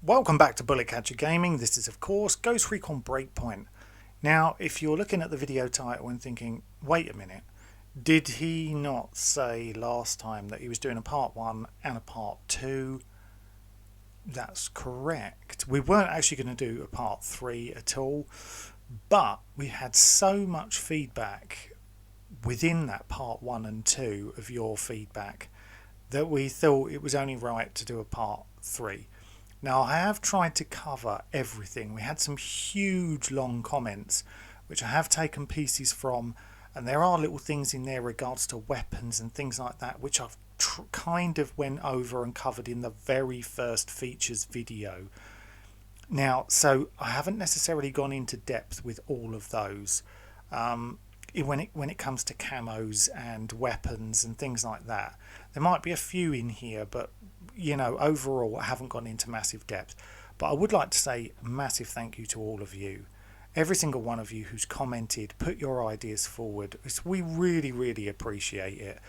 Welcome back to Bullet Catcher Gaming. This is of course Ghost Recon Breakpoint. Now if you're looking at the video title and thinking, wait a minute, did he not say last time that he was doing a part 1 and a part 2? That's correct. We weren't actually going to do a part 3 at all, but we had so much feedback within that part 1 and 2 of your feedback that we thought it was only right to do a part 3. Now I have tried to cover everything. We had some huge long comments which I have taken pieces from, and there are little things in there regards to weapons and things like that which I've kind of went over and covered in the very first features video. Now so I haven't necessarily gone into depth with all of those when it comes to camos and weapons and things like that. There might be a few in here, but you know, overall I haven't gone into massive depth. But I would like to say a massive thank you to all of you, every single one of you who's commented, put your ideas forward. We really appreciate it.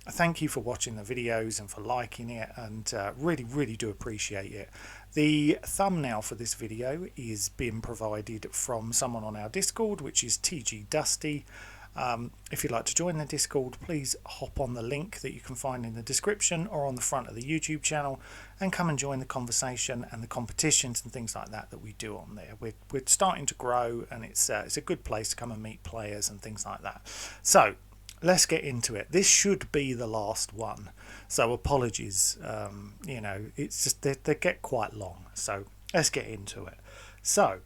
Thank you for watching the videos and for liking it, and really do appreciate it. The thumbnail for this video is being provided from someone on our Discord, which is TG Dusty. If you'd like to join the Discord, please hop on the link that you can find in the description or on the front of the YouTube channel and come and join the conversation and the competitions and things like that we do on there. We're starting to grow, and it's a good place to come and meet players and things like that. So let's get into it. This should be the last one, so apologies. You know, it's just they get quite long, so let's get into it. So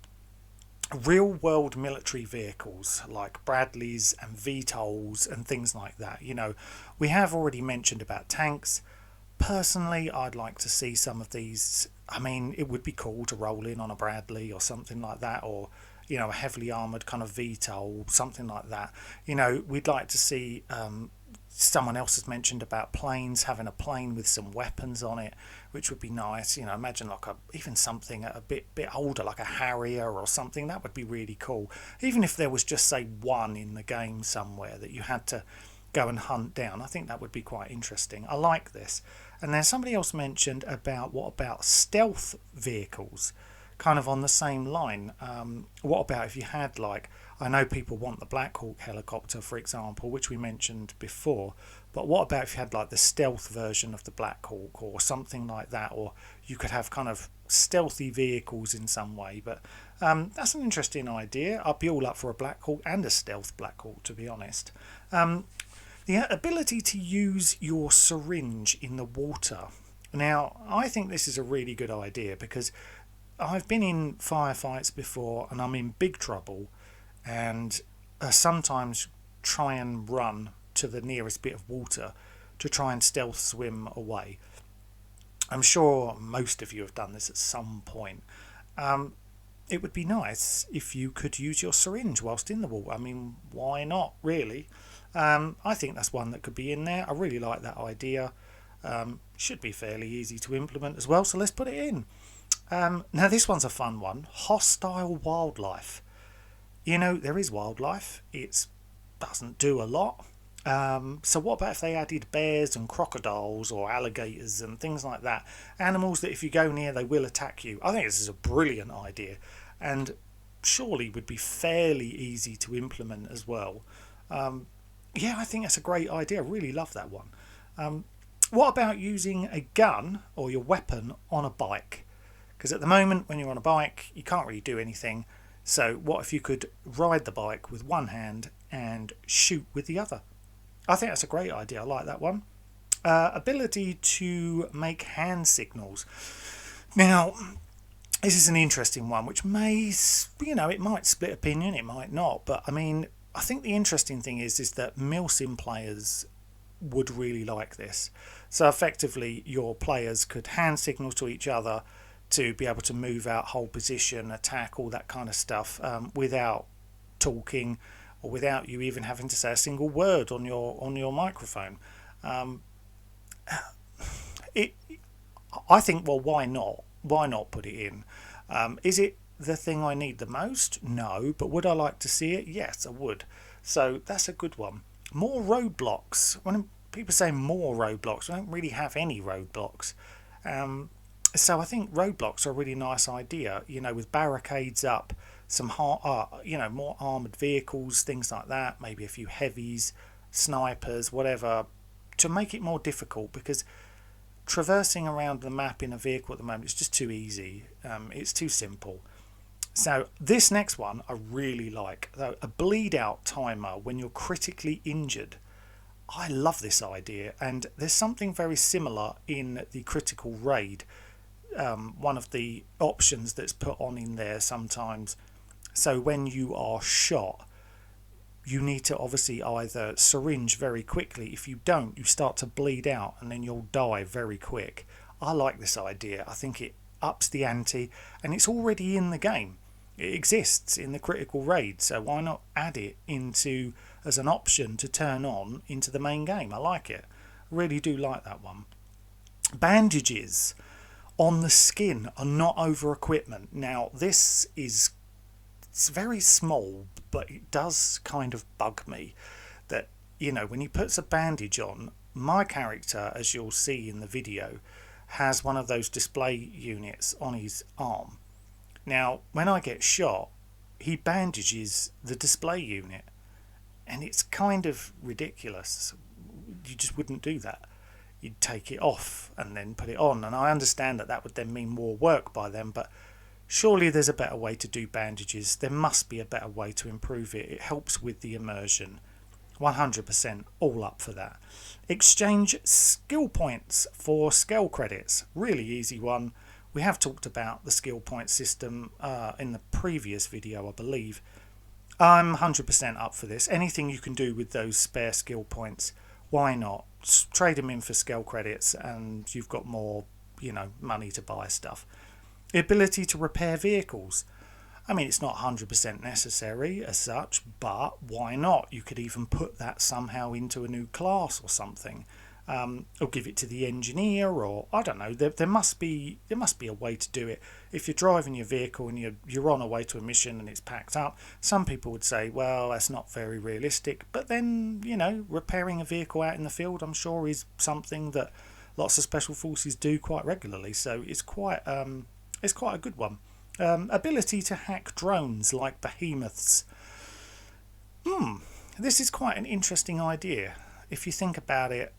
real world military vehicles like Bradleys and VTOLs and things like that. You know, we have already mentioned about tanks. Personally, I'd like to see some of these. I mean, it would be cool to roll in on a Bradley or something like that, or you know, a heavily armoured kind of VTOL, something like that. You know, we'd like to see someone else has mentioned about planes, having a plane with some weapons on it, which would be nice. You know, imagine like even something a bit older, like a Harrier or something. That would be really cool. Even if there was just say one in the game somewhere that you had to go and hunt down, I think that would be quite interesting. I like this. And then somebody else mentioned about, what about stealth vehicles, kind of on the same line. What about if you had, like, I know people want the Black Hawk helicopter, for example, which we mentioned before, but what about if you had like the stealth version of the Black Hawk or something like that, or you could have kind of stealthy vehicles in some way. But that's an interesting idea. I'd be all up for a Black Hawk and a stealth Black Hawk, to be honest. The ability to use your syringe in the water. Now I think this is a really good idea, because I've been in firefights before and I'm in big trouble, and sometimes try and run to the nearest bit of water to try and stealth swim away. I'm sure most of you have done this at some point. It would be nice if you could use your syringe whilst in the water. I mean, why not, really? I think that's one that could be in there. I really like that idea. Should be fairly easy to implement as well, so let's put it in. Now this one's a fun one. Hostile wildlife. You know, there is wildlife. It doesn't do a lot. So what about if they added bears and crocodiles or alligators and things like that? Animals that if you go near, they will attack you. I think this is a brilliant idea, and surely would be fairly easy to implement as well. Yeah, I think that's a great idea. I really love that one. What about using a gun or your weapon on a bike? Because at the moment, when you're on a bike, you can't really do anything. So what if you could ride the bike with one hand and shoot with the other? I think that's a great idea. I like that one. Ability to make hand signals. Now, this is an interesting one, which may, you know, it might split opinion, it might not. But I mean, I think the interesting thing is that milsim players would really like this. So effectively, your players could hand signal to each other to be able to move out, hold position, attack, all that kind of stuff, without talking or without you even having to say a single word on your microphone. I think, well, why not? Why not put it in? Is it the thing I need the most? No, but would I like to see it? Yes, I would. So that's a good one. More roadblocks. When people say more roadblocks, we don't really have any roadblocks. So I think roadblocks are a really nice idea, you know, with barricades up, some more armoured vehicles, things like that, maybe a few heavies, snipers, whatever, to make it more difficult, because traversing around the map in a vehicle at the moment is just too easy. It's too simple. So this next one I really like, though, a bleed out timer when you're critically injured. I love this idea, and there's something very similar in the critical raid. One of the options that's put on in there sometimes. So when you are shot, you need to obviously either syringe very quickly. If you don't, you start to bleed out and then you'll die very quick. I like this idea. I think it ups the ante, and it's already in the game. It exists in the critical raid, so why not add it into as an option to turn on into the main game? I like it. I really do like that one. Bandages on the skin are not over equipment. Now this is, it's very small, but it does kind of bug me that, you know, when he puts a bandage on, my character, as you'll see in the video, has one of those display units on his arm. Now when I get shot, he bandages the display unit, and it's kind of ridiculous. You just wouldn't do that. You'd take it off and then put it on, and I understand that that would then mean more work by them, but surely there's a better way to do bandages. There must be a better way to improve it. It helps with the immersion. 100% all up for that. Exchange skill points for skill credits. Really easy one. We have talked about the skill point system in the previous video, I believe. I'm 100% up for this. Anything you can do with those spare skill points, why not? Trade them in for skill credits and you've got more, you know, money to buy stuff. The ability to repair vehicles. I mean, it's not 100% necessary as such, but why not? You could even put that somehow into a new class or something, or give it to the engineer, or I don't know. There must be a way to do it. If you're driving your vehicle and you're on a way to a mission and it's packed up, some people would say, well, that's not very realistic. But then, you know, repairing a vehicle out in the field, I'm sure, is something that lots of special forces do quite regularly. So it's quite a good one. Ability to hack drones like behemoths. This is quite an interesting idea. If you think about it,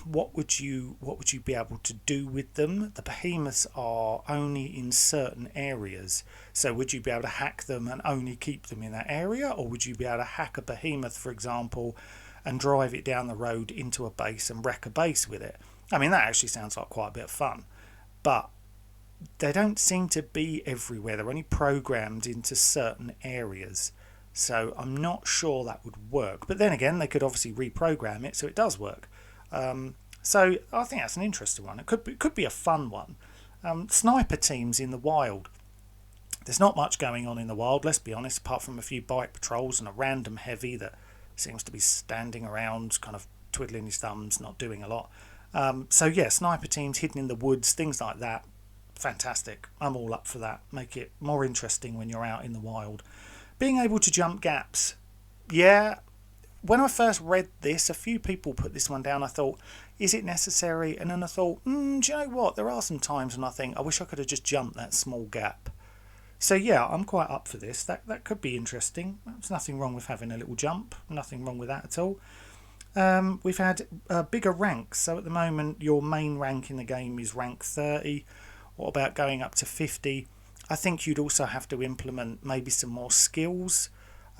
what would you be able to do with them? The behemoths are only in certain areas, so would you be able to hack them and only keep them in that area, or would you be able to hack a behemoth, for example, and drive it down the road into a base and wreck a base with it? I mean, that actually sounds like quite a bit of fun, but they don't seem to be everywhere. They're only programmed into certain areas, so I'm not sure that would work. But then again, they could obviously reprogram it so it does work. So I think that's an interesting one. It could be a fun one. Sniper teams in the wild. There's not much going on in the wild, let's be honest, apart from a few bike patrols and a random heavy that seems to be standing around, kind of twiddling his thumbs, not doing a lot. So yeah, sniper teams hidden in the woods, things like that. Fantastic. I'm all up for that. Make it more interesting when you're out in the wild. Being able to jump gaps. Yeah, when I first read this, a few people put this one down. I thought, is it necessary? And then I thought, do you know what? There are some times when I think, I wish I could have just jumped that small gap. So yeah, I'm quite up for this. That could be interesting. There's nothing wrong with having a little jump. Nothing wrong with that at all. We've had bigger ranks. So at the moment, your main rank in the game is rank 30. What about going up to 50? I think you'd also have to implement maybe some more skills.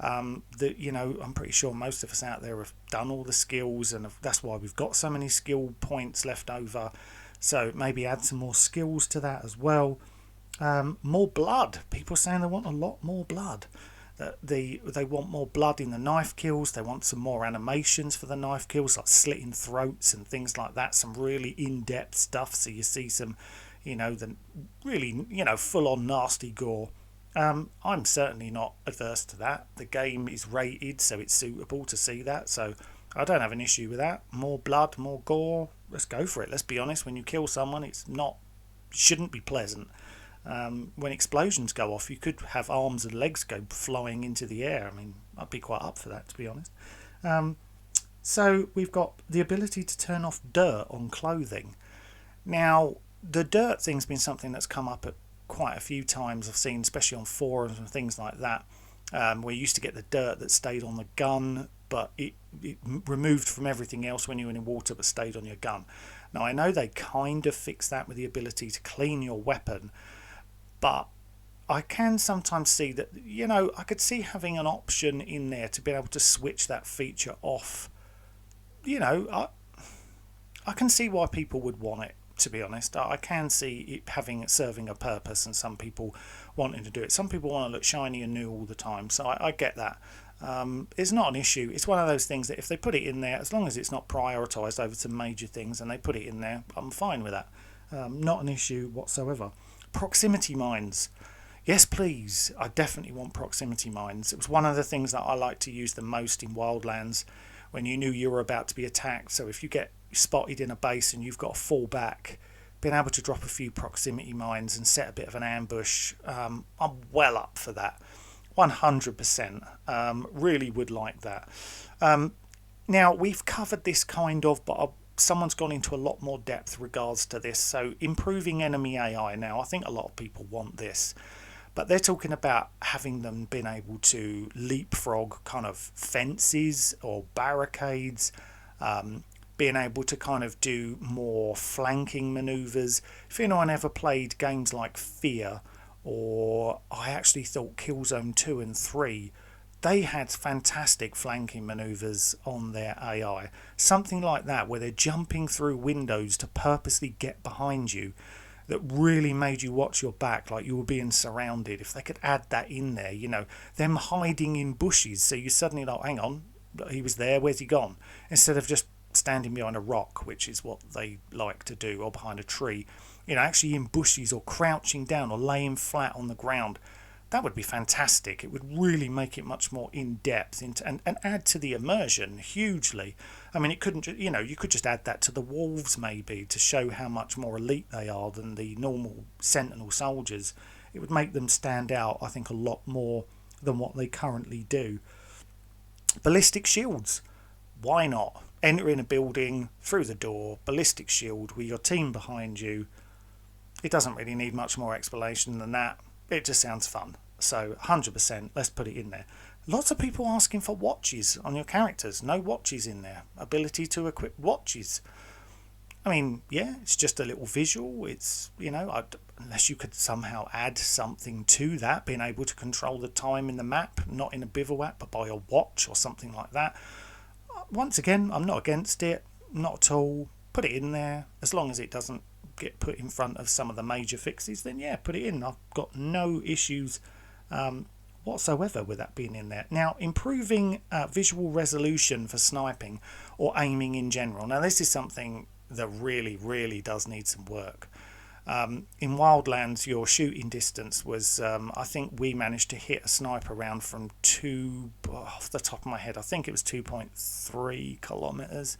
That, you know, I'm pretty sure most of us out there have done all the skills, and that's why we've got so many skill points left over. So maybe add some more skills to that as well. More blood. People are saying they want a lot more blood. They want more blood in the knife kills. They want some more animations for the knife kills, like slitting throats and things like that. Some really in-depth stuff, so you see some, you know, the really, you know, full-on nasty gore. I'm certainly not adverse to that. The game is rated, so it's suitable to see that, so I don't have an issue with that. More blood, more gore, let's go for it. Let's be honest, when you kill someone, shouldn't be pleasant. When explosions go off, you could have arms and legs go flying into the air. I mean, I'd be quite up for that, to be honest. So we've got the ability to turn off dirt on clothing. Now, the dirt thing's been something that's come up at quite a few times. I've seen, especially on forums and things like that, where you used to get the dirt that stayed on the gun, but it removed from everything else when you were in water, but stayed on your gun. Now, I know they kind of fixed that with the ability to clean your weapon, but I can sometimes see that, I could see having an option in there to be able to switch that feature off. I can see why people would want it, to be honest. I can see it serving a purpose, and some people wanting to do it. Some people want to look shiny and new all the time, so I get that. It's not an issue. It's one of those things that if they put it in there, as long as it's not prioritised over some major things and they put it in there, I'm fine with that. Not an issue whatsoever. Proximity mines. Yes, please. I definitely want proximity mines. It was one of the things that I like to use the most in Wildlands when you knew you were about to be attacked. So if you get spotted in a base and you've got to fall back, being able to drop a few proximity mines and set a bit of an ambush, I'm well up for that. 100%. Really would like that. Now, we've covered this kind of, but someone's gone into a lot more depth regards to this. So improving enemy AI. Now, I think a lot of people want this, but they're talking about having them been able to leapfrog kind of fences or barricades, being able to kind of do more flanking maneuvers. If anyone ever played games like Fear, or I actually thought Killzone 2 and 3, they had fantastic flanking maneuvers on their AI. Something like that, where they're jumping through windows to purposely get behind you, that really made you watch your back like you were being surrounded. If they could add that in there, them hiding in bushes, so you suddenly like, hang on, he was there, where's he gone? Instead of just standing behind a rock, which is what they like to do, or behind a tree, actually in bushes, or crouching down, or laying flat on the ground. That would be fantastic. It would really make it much more in-depth and add to the immersion hugely. I mean, it couldn't, you could just add that to the wolves maybe, to show how much more elite they are than the normal Sentinel soldiers. It would make them stand out, I think, a lot more than what they currently do. Ballistic shields. Why not? Enter in a building, through the door, ballistic shield with your team behind you. It doesn't really need much more explanation than that. It just sounds fun. So 100%, let's put it in there. Lots of people asking for watches on your characters. No watches in there. Ability to equip watches. I mean, yeah, it's just a little visual. It's, unless you could somehow add something to that, being able to control the time in the map, not in a bivouac, but by a watch or something like that. Once again, I'm not against it. Not at all. Put it in there. As long as it doesn't get put in front of some of the major fixes, then yeah, put it in. I've got no issues whatsoever with that being in there. Now, improving visual resolution for sniping or aiming in general. Now, this is something that really does need some work. In Wildlands, your shooting distance was, I think we managed to hit a sniper round from off the top of my head, I think it was 2.3 kilometers,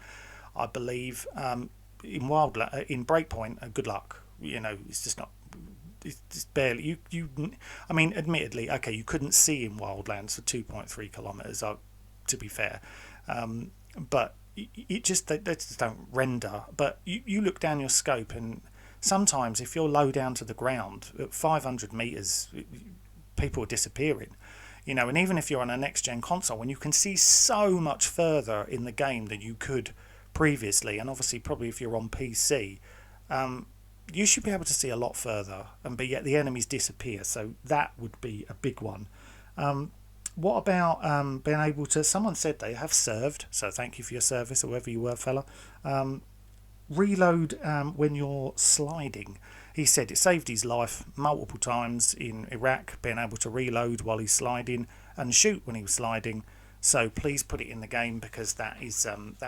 I believe. In Breakpoint, good luck. It's just not. It's just barely. I mean, admittedly, okay, you couldn't see in Wildlands for 2.3 kilometers. To be fair, but it just they just don't render. But you look down your scope, and sometimes if you're low down to the ground at 500 meters, people are disappearing. And even if you're on a next gen console, when you can see so much further in the game than you could previously, and obviously probably if you're on PC, you should be able to see a lot further, but yet the enemies disappear, so that would be a big one. What about being able to, someone said they have served, so thank you for your service, whoever you were, fella, reload when you're sliding. He said it saved his life multiple times in Iraq, being able to reload while he's sliding and shoot when he was sliding. So please put it in the game, because that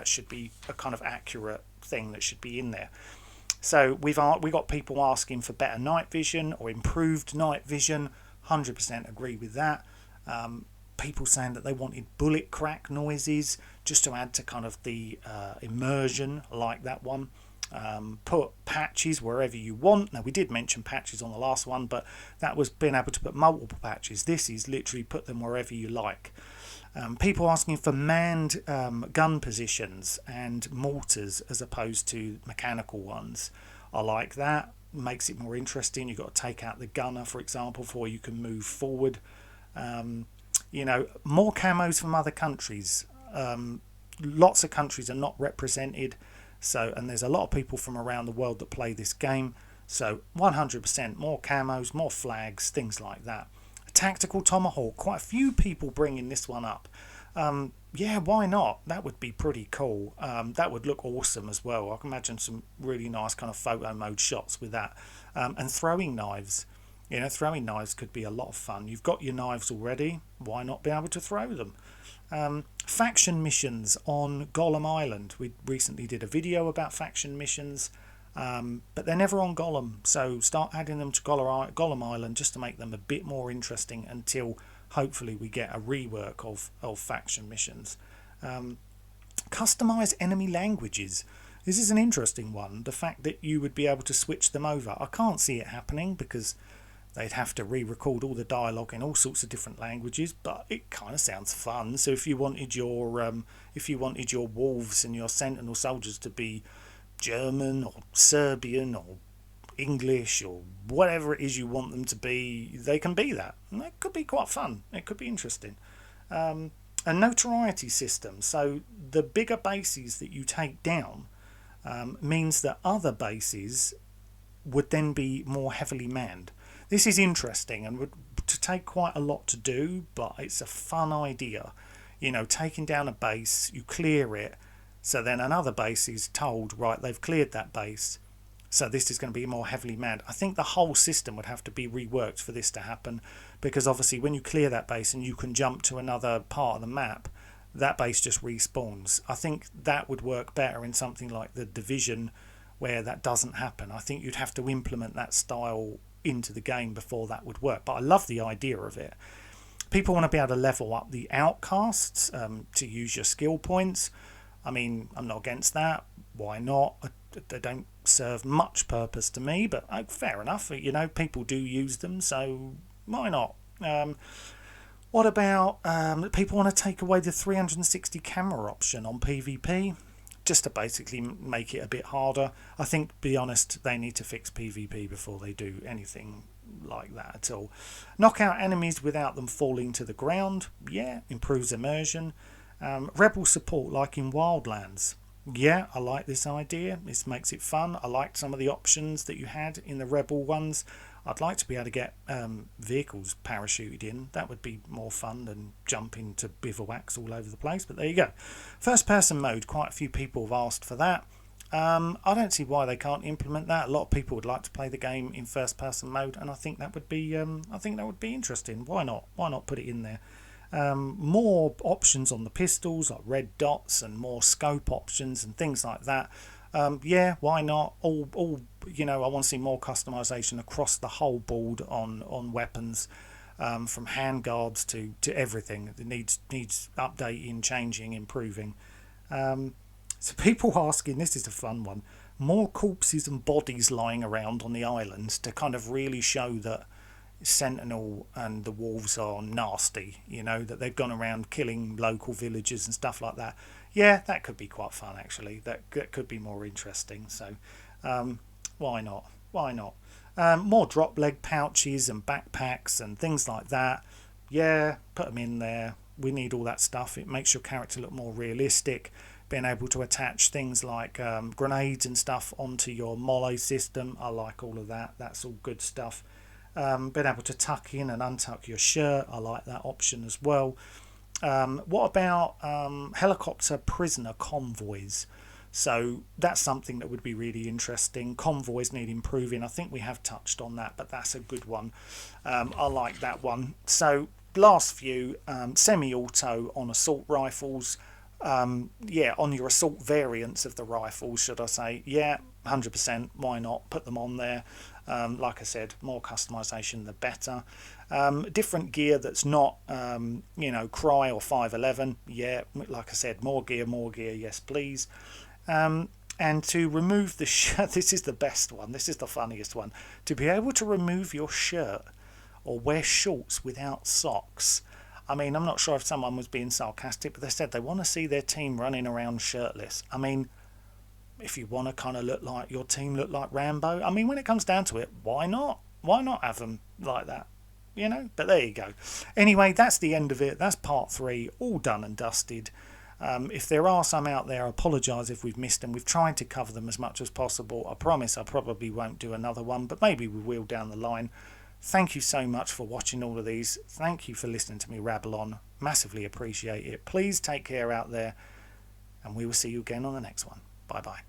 should be a kind of accurate thing that should be in there. So we got people asking for better night vision or improved night vision. 100% agree with that. People saying that they wanted bullet crack noises just to add to kind of the immersion, like that one. Put patches wherever you want. Now, we did mention patches on the last one, but that was being able to put multiple patches. This is literally put them wherever you like. People asking for manned gun positions and mortars as opposed to mechanical ones. I like that. makes it more interesting. You've got to take out the gunner, for example, before you can move forward. You know, more camos from other countries. Lots of countries are not represented, so, and there's a lot of people from around the world that play this game. So 100% more camos, more flags, things like that. A tactical tomahawk, quite a few people bringing this one up. Yeah, why not? That would be pretty cool. That would look awesome as well. I can imagine some really nice kind of photo mode shots with that. And throwing knives. You know, throwing knives could be a lot of fun. You've got your knives already. Why not be able to throw them? Faction missions on Gollum Island. We recently did a video about faction missions, but they're never on Gollum. So start adding them to Gollum Island just to make them a bit more interesting until hopefully we get a rework of faction missions. Customize enemy languages. This is an interesting one. The fact that you would be able to switch them over. I can't see it happening because they'd have to re-record all the dialogue in all sorts of different languages, but it kind of sounds fun. So if you wanted your wolves and your sentinel soldiers to be German or Serbian or English or whatever it is you want them to be, they can be that. And that could be quite fun. It could be interesting. A notoriety system. So the bigger bases that you take down means that other bases would then be more heavily manned. This is interesting and would to take quite a lot to do, but it's a fun idea. You know, taking down a base, you clear it, so then another base is told, right, they've cleared that base, so this is going to be more heavily manned. I think the whole system would have to be reworked for this to happen, because obviously when you clear that base and you can jump to another part of the map, that base just respawns. I think that would work better in something like The Division, where that doesn't happen. I think you'd have to implement that style into the game before that would work, but I love the idea of it. People want to be able to level up the outcasts to use your skill points. I mean, I'm not against that. Why not? They don't serve much purpose to me, but fair enough. You know, people do use them, so why not? What about people want to take away the 360 camera option on PvP? Just to basically make it a bit harder. I think, to be honest, they need to fix PvP before they do anything like that at all. Knock out enemies without them falling to the ground. Yeah, improves immersion. Rebel support like in Wildlands. Yeah, I like this idea. This makes it fun. I liked some of the options that you had in the Rebel ones. I'd like to be able to get vehicles parachuted in. That would be more fun than jumping to bivouacs all over the place, but there you go. First person mode, quite a few people have asked for that. I don't see why they can't implement that. A lot of people would like to play the game in first person mode, and I think that would be interesting. Why not? Why not put it in there? More options on the pistols, like red dots, and more scope options and things like that. Yeah, why not? All you know, I want to see more customization across the whole board on weapons, from handguards to everything. It needs updating, changing, improving. So people asking, this is a fun one, more corpses and bodies lying around on the islands to kind of really show that Sentinel and the wolves are nasty, you know, that they've gone around killing local villagers and stuff like that. Yeah, that could be quite fun, actually. That could be more interesting. So why not? More drop leg pouches and backpacks and things like that. Yeah, put them in there. We need all that stuff. It makes your character look more realistic. Being able to attach things like grenades and stuff onto your molly system. I like all of that. That's all good stuff. Being able to tuck in and untuck your shirt. I like that option as well. What about helicopter prisoner convoys? So that's something that would be really interesting. Convoys need improving. I think we have touched on that, but that's a good one. I like that one. So last few, semi-auto on assault rifles. Yeah, on your assault variants of the rifles, should I say. Yeah, 100%. Why not? Put them on there. Like I said, more customization the better. Different gear that's not you know, Cry or 511. Yeah, like I said, more gear, yes please. And to remove the shirt, this is the best one, this is the funniest one, to be able to remove your shirt or wear shorts without socks. I mean, I'm not sure if someone was being sarcastic, but they said they want to see their team running around shirtless. I mean, if you want to kind of look like your team look like Rambo, I mean, when it comes down to it, why not? Why not have them like that? You know, but there you go. Anyway, that's the end of it. That's part 3, all done and dusted. If there are some out there, I apologise if we've missed them. We've tried to cover them as much as possible. I promise I probably won't do another one, but maybe we will down the line. Thank you so much for watching all of these. Thank you for listening to me rabble on. Massively appreciate it. Please take care out there, and we will see you again on the next one. Bye bye.